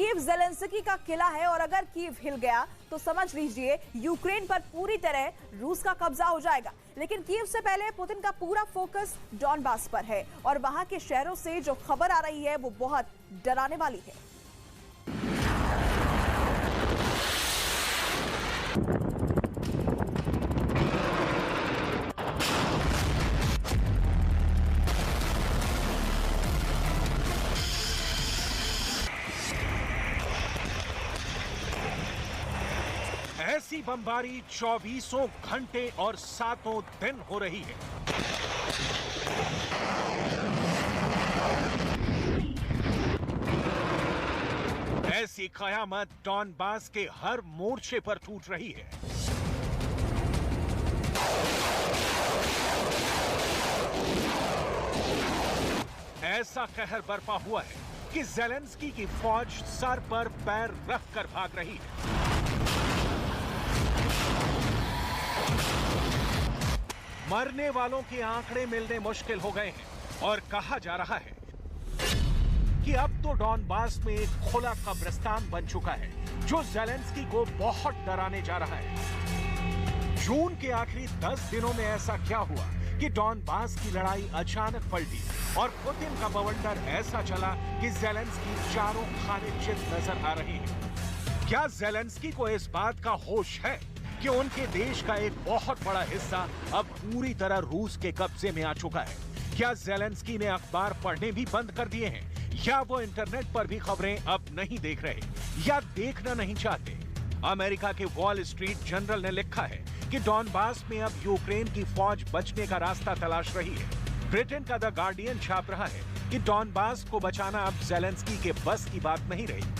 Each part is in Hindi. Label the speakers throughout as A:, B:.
A: कीव ज़ेलेंस्की का किला है और अगर कीव हिल गया तो समझ लीजिए यूक्रेन पर पूरी तरह रूस का कब्जा हो जाएगा। लेकिन कीव से पहले पुतिन का पूरा फोकस डॉनबास पर है और वहां के शहरों से जो खबर आ रही है वो बहुत डराने वाली है।
B: ऐसी बमबारी 24 घंटे और 7 दिन हो रही है। ऐसी कयामत डॉनबास के हर मोर्चे पर टूट रही है। ऐसा कहर बरपा हुआ है कि ज़ेलेंस्की की फौज सर पर पैर रखकर भाग रही है। मरने वालों के आंकड़े मिलने मुश्किल हो गए हैं और कहा जा रहा है कि अब तो डॉनबास में एक खुला कब्रिस्तान बन चुका है जो ज़ेलेंस्की को बहुत डराने जा रहा है। जून के आखिरी 10 दिनों में ऐसा क्या हुआ कि डॉनबास की लड़ाई अचानक पलटी और पुतिन का बवंडर ऐसा चला कि ज़ेलेंस्की चारों खाने चित नजर आ रहे हैं। क्या ज़ेलेंस्की को इस बात का होश है कि उनके देश का एक बहुत बड़ा हिस्सा अब पूरी तरह रूस के कब्जे में आ चुका है? क्या ज़ेलेंस्की ने अखबार पढ़ने भी बंद कर दिए हैं या वो इंटरनेट पर भी खबरें अब नहीं देख रहे या देखना नहीं चाहते? अमेरिका के वॉल स्ट्रीट जर्नल ने लिखा है कि डॉनबास में अब यूक्रेन की फौज बचने का रास्ता तलाश रही है। ब्रिटेन का द गार्डियन छाप रहा है कि डॉनबास को बचाना अब ज़ेलेंस्की के बस की बात नहीं रही।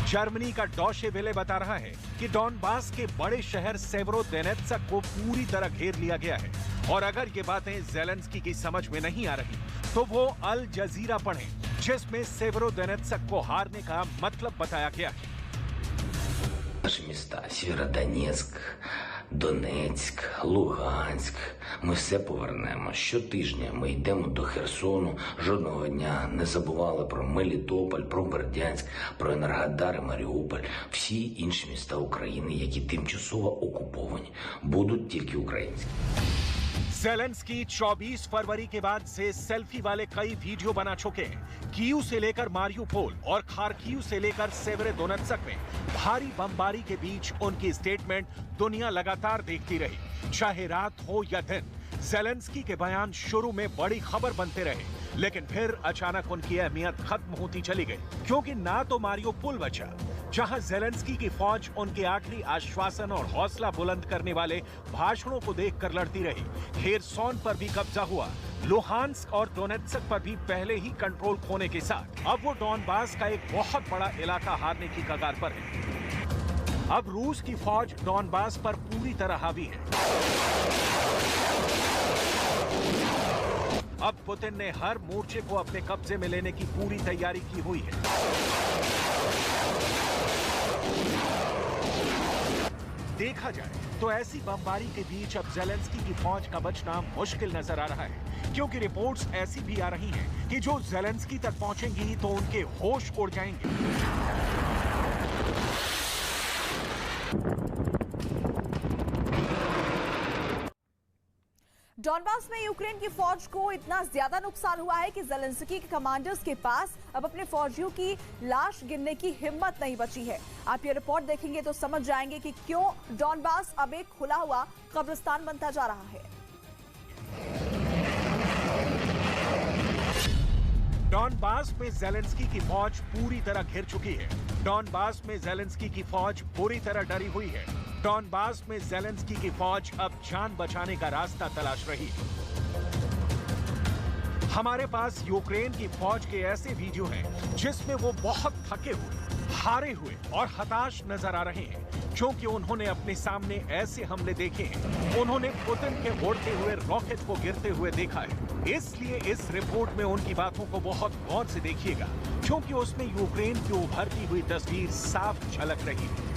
B: जर्मनी का डॉशे वेले बता रहा है कि डॉनबास के बड़े शहर सेवेरोडोनेत्स्क को पूरी तरह घेर लिया गया है और अगर ये बातें ज़ेलेंस्की की समझ में नहीं आ रही तो वो अल जजीरा पढ़ें जिसमें सेवेरोडोनेत्स्क को हारने का मतलब बताया गया है।
C: Міста Сєвєродонецьк, Донецьк, Луганськ. Ми все повернемо. Щотижня ми йдемо до Херсону. Жодного дня не забували про Мелітополь, про Бердянськ, про Енергодар і Маріуполь. Всі інші міста України, які тимчасово окуповані, будуть тільки українські.
B: ज़ेलेंस्की 24 फरवरी के बाद से सेल्फी वाले कई वीडियो बना चुके हैं। कीव से लेकर मारियुपोल और खार्किव से लेकर सेवेरोडोनेत्स्क में भारी बमबारी के बीच उनकी स्टेटमेंट दुनिया लगातार देखती रही, चाहे रात हो या दिन। ज़ेलेंस्की के बयान शुरू में बड़ी खबर बनते रहे, लेकिन फिर अचानक उनकी अहमियत खत्म होती चली गई, क्योंकि ना तो मारियुपोल बचा, जहां ज़ेलेंस्की की फौज उनके आखिरी आश्वासन और हौसला बुलंद करने वाले भाषणों को देखकर लड़ती रही। खेरसोन पर भी कब्जा हुआ। लुहांस्क और डोनेत्स्क पर भी पहले ही कंट्रोल खोने के साथ अब वो डॉनबास का एक बहुत बड़ा इलाका हारने की कगार पर है। अब रूस की फौज डॉनबास पर पूरी तरह हावी है। अब पुतिन ने हर मोर्चे को अपने कब्जे में लेने की पूरी तैयारी की हुई है। देखा जाए तो ऐसी बमबारी के बीच अब ज़ेलेंस्की की फौज का बचना मुश्किल नजर आ रहा है, क्योंकि रिपोर्ट्स ऐसी भी आ रही हैं कि जो ज़ेलेंस्की तक पहुंचेंगी तो उनके होश उड़ जाएंगे।
A: डॉनबास में यूक्रेन की फौज को इतना ज्यादा नुकसान हुआ है कि ज़ेलेंस्की के कमांडर्स के पास अब अपने फौजियों की लाश गिनने की हिम्मत नहीं बची है। आप ये रिपोर्ट देखेंगे तो समझ जाएंगे कि क्यों डॉनबास अब एक खुला हुआ कब्रिस्तान बनता जा रहा है।
B: डॉनबास में ज़ेलेंस्की की फौज पूरी तरह घिर चुकी है। डॉनबास में ज़ेलेंस्की की फौज बुरी तरह डरी हुई है। डॉनबास में ज़ेलेंस्की की फौज अब जान बचाने का रास्ता तलाश रही है। हमारे पास यूक्रेन की फौज के ऐसे वीडियो हैं जिसमें वो बहुत थके हुए, हारे हुए और हताश नजर आ रहे हैं, क्योंकि उन्होंने अपने सामने ऐसे हमले देखे हैं। उन्होंने पुतिन के उड़ते हुए रॉकेट को गिरते हुए देखा है। इसलिए इस रिपोर्ट में उनकी बातों को बहुत गौर से देखिएगा, क्योंकि उसमें यूक्रेन की उभरती हुई तस्वीर साफ झलक रही है।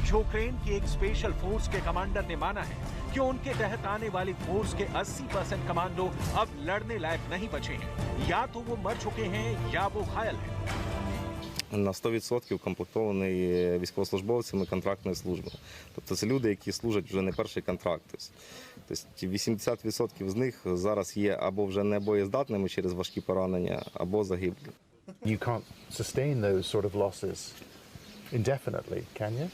B: यूक्रेन की एक स्पेशल फोर्स के कमांडर ने माना है कि कि उनके तहत आने वाली फोर्स के 80% कमांडो अब लड़ने लायक नहीं बचे हैं। या तो वो मर चुके हैं या वो घायल हैं।
D: На 100% укомплектований військовослужбовцями контрактної служби. Тобто це люди, які служать вже не перший контракт. Тобто 80% з них зараз є або вже небоєздатними через важкі поранення, або загиблі.
E: You can't sustain those sort of losses indefinitely, can you?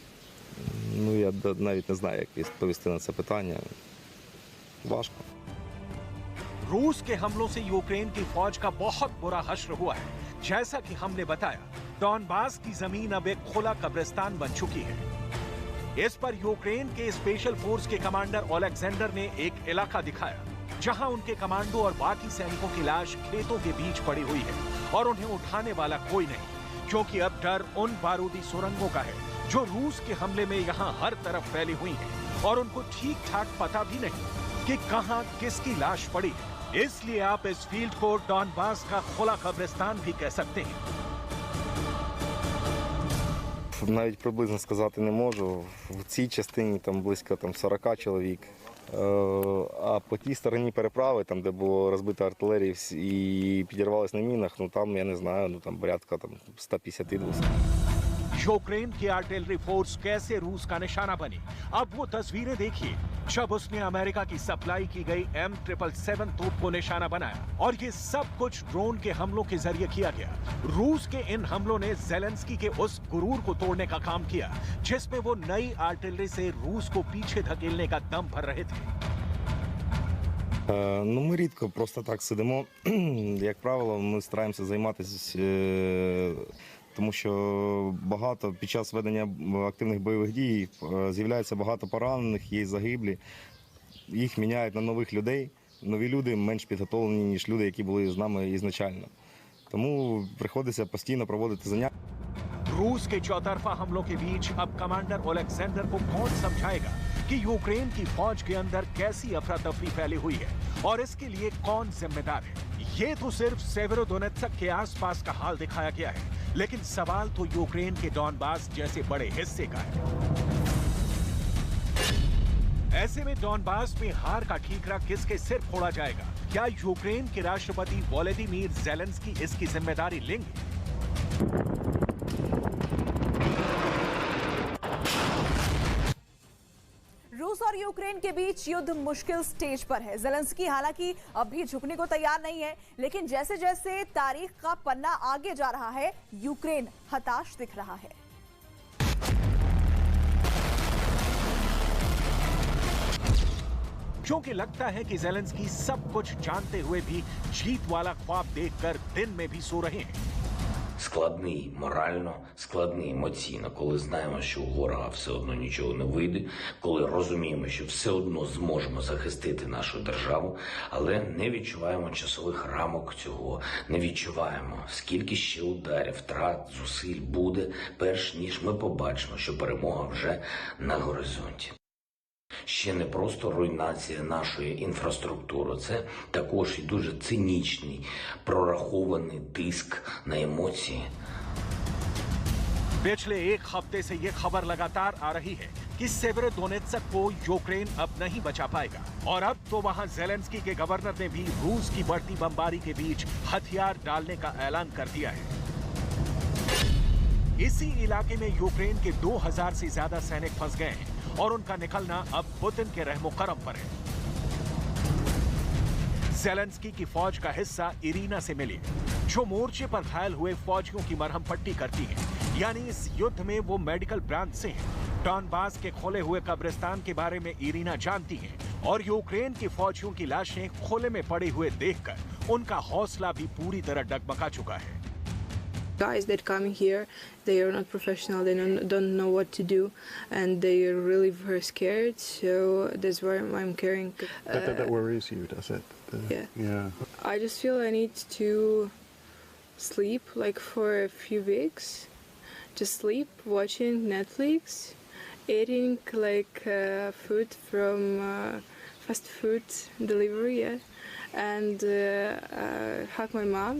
D: Ну, я навіть не знаю, як відповісти на це питання. Важко.
B: रूस के हमलों से यूक्रेन की फौज का बहुत बुरा हश्र हुआ है। जैसा कि हमने बताया, डॉनबास की जमीन अब एक खुला कब्रिस्तान बन चुकी है। इस पर यूक्रेन के स्पेशल फोर्स के कमांडर ओलेक्जेंडर ने एक इलाका दिखाया जहां उनके कमांडो और बाकी सैनिकों की लाश खेतों के बीच पड़ी हुई है और उन्हें उठाने वाला कोई नहीं, क्योंकि अब डर उन बारूदी सुरंगों का है जो रूस के हमले में यहां हर तरफ फैली हुई हैं और उनको ठीक ठाक पता भी नहीं कि कहां किसकी लाश पड़ी है। इसलिए आप इस फील्ड को डॉनबास का खुला कब्रिस्तान भी कह सकते हैं।
D: Навіть приблизно сказати не можу. В цій частині там близько 40 чоловік. А по тій стороні переправи, там де було розбито артилерію і підірвалися на мінах, ну там я не знаю, ну там порядка 150-200.
B: यूक्रेन की आर्टिलरी फोर्स कैसे रूस का निशाना बनी, अब वो तस्वीरें देखिए जब उसने अमेरिका की सप्लाई की गई M777 तोप को निशाना बनाया। और ये सब कुछ ड्रोन के हमलों के जरिए किया गया। रूस के इन हमलों ने जेलेंस्की के उस गुरूर को तोड़ने का काम किया जिसमें वो नई आर्टिलरी से रूस को पीछे धकेलने का दम भर रहे थे।
D: Ну, ми рідко просто так сидимо. Як правило, ми стараємося займатися, тому що багато під час ведення активних бойових дій з'являється багато поранених, є загиблі. Їх міняють на нових людей. Нові люди менш підготовлені, ніж люди, які були з нами ізначально. Тому приходиться постійно проводити заняття.
B: रूस के चौतरफा हमलों के बीच अब कमांडर ओलेक्जेंडर को कौन समझाएगा कि यूक्रेन की फौज के अंदर कैसी अफरा तफरी फैली हुई है और इसके लिए कौन जिम्मेदार है। ये तो सिर्फ सेवेरोडोनेत्स्क के आसपास का हाल दिखाया गया है, लेकिन सवाल तो यूक्रेन के डॉनबास जैसे बड़े हिस्से का है। ऐसे में डॉनबास में हार का ठीकरा किसके सिर फोड़ा जाएगा? क्या यूक्रेन के राष्ट्रपति वोलोदिमीर ज़ेलेंस्की इसकी जिम्मेदारी लेंगे?
A: रूस और यूक्रेन के बीच युद्ध मुश्किल स्टेज पर है। ज़ेलेंस्की हालांकि अब भी झुकने को तैयार नहीं है, लेकिन जैसे जैसे तारीख का पन्ना आगे जा रहा है, यूक्रेन हताश दिख रहा है।
B: क्योंकि लगता है कि ज़ेलेंस्की सब कुछ जानते हुए भी जीत वाला ख्वाब देखकर दिन में भी सो रहे हैं।
C: Складний морально, складний емоційно, коли знаємо, що у ворога все одно нічого не вийде, коли розуміємо, що все одно зможемо захистити нашу державу, але не відчуваємо часових рамок цього, не відчуваємо, скільки ще ударів, втрат, зусиль буде, перш ніж ми побачимо, що перемога вже на горизонті. Ще не просто руйнація нашої інфраструктури, це також і дуже цинічний, прорахований тиск на емоції.
B: पिछले एक हफ्ते से ये खबर लगातार आ रही है कि सेवेरोडोनेत्स्क को यूक्रेन अब नहीं बचा पाएगा और अब तो वहां ज़ेलेंस्की के गवर्नर ने भी रूस की बढ़ती बमबारी के बीच हथियार डालने का ऐलान कर दिया है। इसी इलाके में यूक्रेन के 2000 से ज्यादा सैनिक फंस गए हैं और उनका निकलना अब पुतिन के रहमो करम पर है। ज़ेलेंस्की की फौज का हिस्सा इरीना से मिली, जो मोर्चे पर घायल हुए फौजियों की मरहम पट्टी करती है। यानी इस युद्ध में वो मेडिकल ब्रांच से हैं। डॉनबास के खोले हुए कब्रिस्तान के बारे में इरीना जानती हैं और यूक्रेन की फौजियों की लाशें खोले में पड़े हुए देखकर उनका हौसला भी पूरी तरह डगमगा चुका है।
F: Guys that come here, they are not professional, they don't know what to do, and they are really very scared, so that's why I'm carrying.
E: That worries you, does it? Yeah.
F: I just feel I need to sleep, like for a few weeks. Just sleep, watching Netflix, eating like food from fast food delivery, yeah. And hug my mom.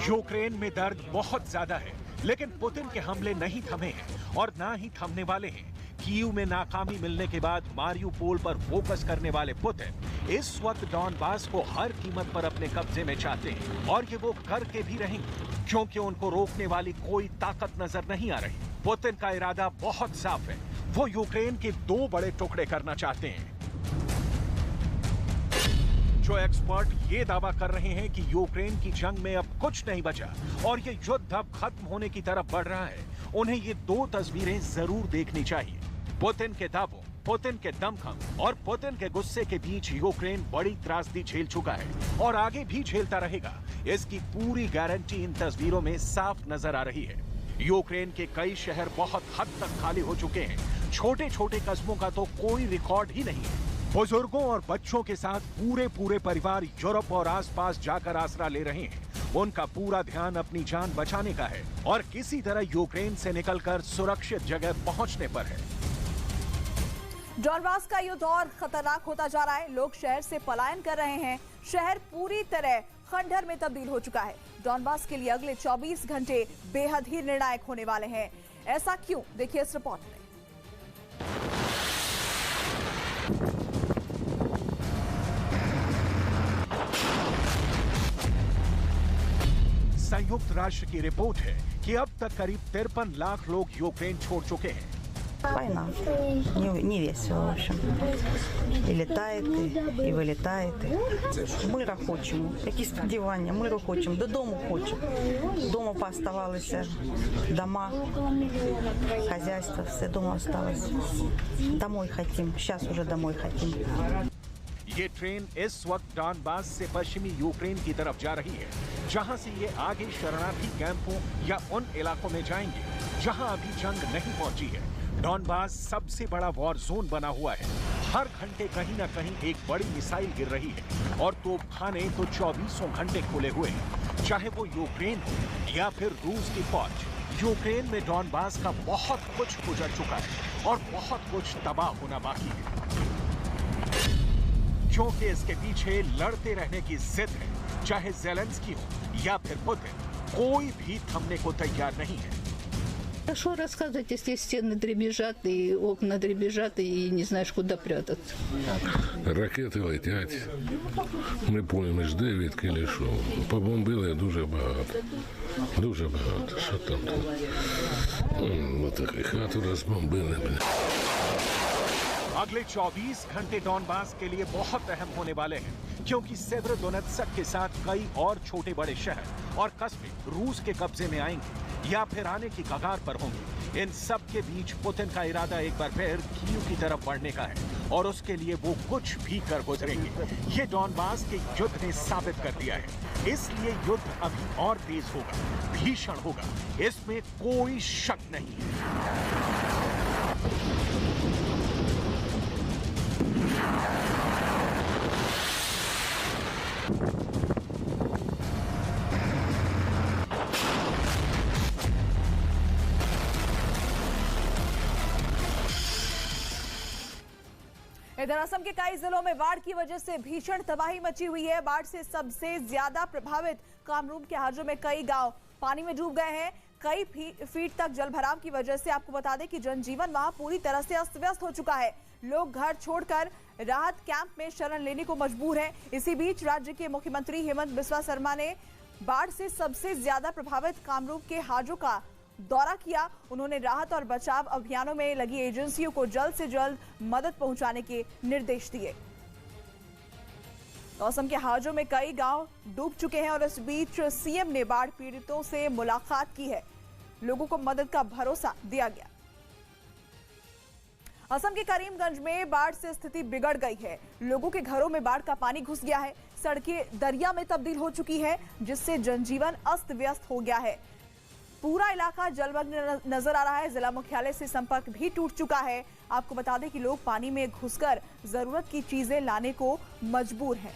B: Ukraine में दर्द बहुत ज्यादा है, लेकिन पुतिन के हमले नहीं थमे हैं और ना ही थमने वाले हैं। कीव में नाकामी मिलने के बाद मारियुपोल पर फोकस करने वाले पुतिन इस वक्त डॉनबास को हर कीमत पर अपने कब्जे में चाहते हैं और ये वो करके भी रहेंगे, क्योंकि उनको रोकने वाली कोई ताकत नजर नहीं आ रही। पुतिन का इरादा बहुत साफ है, वो यूक्रेन के 2 बड़े टुकड़े करना चाहते हैं। जो एक्सपर्ट ये दावा कर रहे हैं कि यूक्रेन की जंग में अब कुछ नहीं बचा और ये युद्ध अब खत्म होने की तरफ बढ़ रहा है, उन्हें ये 2 तस्वीरें जरूर देखनी चाहिए। पुतिन के दावों, पुतिन के दमखम और पुतिन के गुस्से के बीच यूक्रेन बड़ी त्रासदी झेल चुका है और आगे भी झेलता रहेगा। इसकी पूरी गारंटी इन तस्वीरों में साफ नजर आ रही है। यूक्रेन के कई शहर बहुत हद तक खाली हो चुके हैं। छोटे छोटे कस्बों का तो कोई रिकॉर्ड ही नहीं है। बुजुर्गों और बच्चों के साथ पूरे परिवार यूरोप और आसपास जाकर आसरा ले रहे हैं। उनका पूरा ध्यान अपनी जान बचाने का है और किसी तरह यूक्रेन से निकलकर सुरक्षित जगह पहुंचने पर है।
A: डॉनबास का युद्ध और खतरनाक होता जा रहा है। लोग शहर से पलायन कर रहे हैं। शहर पूरी तरह खंडहर में तब्दील हो चुका है। डॉनबास के लिए अगले 24 घंटे बेहद ही निर्णायक होने वाले हैं। ऐसा क्यों, देखिए इस रिपोर्ट में।
B: संयुक्त राष्ट्र की रिपोर्ट है कि अब तक करीब 53 लाख लोग यूक्रेन छोड़ चुके हैं।
G: Война. Не весело, в общем. И летает, и вилітає. Мира хочемо. Які сподівання, миру хочемо. Додому хочемо. Дома пооставалися дома, хозяйство, все дома осталось. Домой хотим. Сейчас уже домой хотим.
B: ये ट्रेन इस वक्त डॉनबास से पश्चिमी यूक्रेन की तरफ जा रही है, जहां से ये आगे शरणार्थी कैंपों या उन इलाकों में जाएंगे जहां अभी जंग नहीं पहुंची है। डॉनबास सबसे बड़ा वॉर जोन बना हुआ है। हर घंटे कहीं ना कहीं एक बड़ी मिसाइल गिर रही है और तोपखाने तो 24 घंटे खुले हुए हैं, चाहे वो यूक्रेन हो या फिर रूस की फौज। यूक्रेन में डॉनबास का बहुत कुछ गुजर चुका है और बहुत कुछ तबाह होना बाकी है, क्योंकि इसके पीछे लड़ते रहने की जिद है। चाहे ज़ेलेंस्की हो या फिर पुतिन, कोई भी थमने को तैयार नहीं है।
H: Что рассказывать, если стены дребезжат и окна дребезжат и не знаешь, куда прятаться?
I: Ракети летять. Не поймеш, де, відки лишов. Побомбили дуже багато. Дуже багато. Що там? Отакі хату розбомбили, бля.
B: अगले 24 घंटे डॉनबास के लिए बहुत अहम होने वाले हैं, क्योंकि सेवेरोडोनेत्स्क के साथ कई और छोटे बड़े शहर और कस्बे रूस के कब्जे में आएंगे या फिर आने की कगार पर होंगे। इन सब के बीच पुतिन का इरादा एक बार फिर कीव की तरफ बढ़ने का है और उसके लिए वो कुछ भी कर गुजरेंगे। ये डॉनबास के युद्ध ने साबित कर दिया है। इसलिए युद्ध अभी और तेज होगा, भीषण होगा, इसमें कोई शक नहीं है।
A: इधर असम के कई जिलों में बाढ़ की वजह से भीषण तबाही मची हुई है। बाढ़ से सबसे ज्यादा प्रभावित कामरूप के हाजों में कई गांव पानी में डूब गए हैं। कई फीट तक जलभराव की वजह से आपको बता दें कि जनजीवन वहां पूरी तरह से अस्त व्यस्त हो चुका है। लोग घर छोड़कर राहत कैंप में शरण लेने को मजबूर हैं। इसी बीच राज्य के मुख्यमंत्री हेमंत बिस्वा शर्मा ने बाढ़ से सबसे ज्यादा प्रभावित कामरूप के हाजों का दौरा किया। उन्होंने राहत और बचाव अभियानों में लगी एजेंसियों को जल्द से जल्द मदद पहुंचाने के निर्देश दिए। असम के हाजों में कई गांव डूब चुके हैं और इस बीच सीएम ने बाढ़ पीड़ितों से मुलाकात की है। लोगों को मदद का भरोसा दिया गया। असम के करीमगंज में बाढ़ से स्थिति बिगड़ गई है। लोगों के घरों में बाढ़ का पानी घुस गया है। सड़कें दरिया में तब्दील हो चुकी है, जिससे जनजीवन अस्त व्यस्त हो गया है। पूरा इलाका जलमग्न नजर आ रहा है। जिला मुख्यालय से संपर्क भी टूट चुका है। आपको बता दें कि लोग पानी में घुसकर जरूरत की चीजें लाने को मजबूर हैं।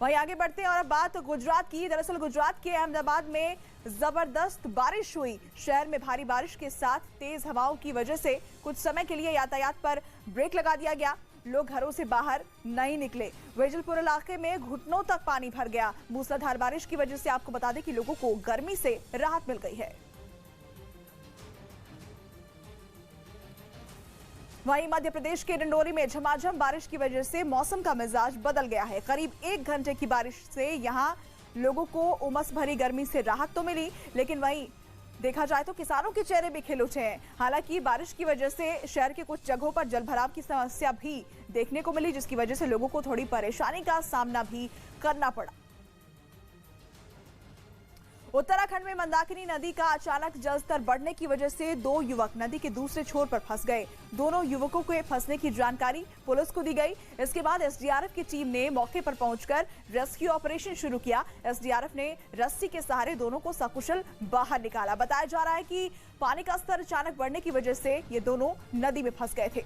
A: वहीं आगे बढ़ते हैं और अब बात गुजरात की। दरअसल गुजरात के अहमदाबाद में जबरदस्त बारिश हुई। शहर में भारी बारिश के साथ तेज हवाओं की वजह से कुछ समय के लिए यातायात पर ब्रेक लगा दिया गया। लोग घरों से बाहर नहीं निकले। वेजलपुर इलाके में घुटनों तक पानी भर गया। मूसलाधार बारिश की वजह से आपको बता दें कि लोगों को गर्मी से राहत मिल गई है। वहीं मध्य प्रदेश के डिंडोरी में झमाझम बारिश की वजह से मौसम का मिजाज बदल गया है। करीब 1 घंटे की बारिश से यहां लोगों को उमस भरी गर्मी से राहत तो मिली, लेकिन वहीं देखा जाए तो किसानों के चेहरे भी खिल उठे हैं। हालांकि बारिश की वजह से शहर के कुछ जगहों पर जलभराव की समस्या भी देखने को मिली, जिसकी वजह से लोगों को थोड़ी परेशानी का सामना भी करना पड़ा। उत्तराखंड में मंदाकिनी नदी का अचानक जलस्तर बढ़ने की वजह से 2 युवक नदी के दूसरे छोर पर फंस गए। दोनों युवकों के फंसने की जानकारी पुलिस को दी गई। इसके बाद एसडीआरएफ की टीम ने मौके पर पहुंचकर रेस्क्यू ऑपरेशन शुरू किया। एसडीआरएफ ने रस्सी के सहारे दोनों को सकुशल बाहर निकाला। बताया जा रहा है कि पानी का स्तर अचानक बढ़ने की वजह से ये दोनों नदी में फंस गए थे।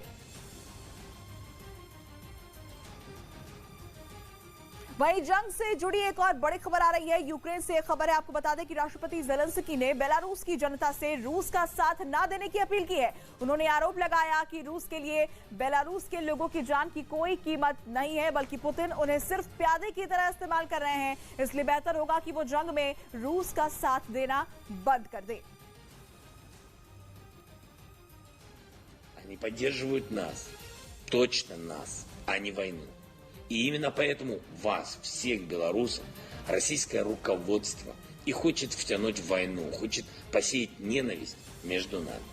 A: वहीं जंग से जुड़ी एक और बड़ी खबर आ रही है। यूक्रेन से एक खबर है, आपको बता दें कि राष्ट्रपति ज़ेलेंस्की ने बेलारूस की जनता से रूस का साथ न देने की अपील की है। उन्होंने आरोप लगाया कि रूस के लिए बेलारूस के लोगों की जान की कोई कीमत नहीं है, बल्कि पुतिन उन्हें सिर्फ प्यादे की तरह इस्तेमाल कर रहे हैं। इसलिए बेहतर होगा कि वो जंग में रूस का साथ देना बंद कर दे।
C: Они поддерживают нас, точно нас, а не войну. И именно поэтому вас, всех белорусов, российское руководство и хочет втянуть в войну, хочет посеять ненависть между нами.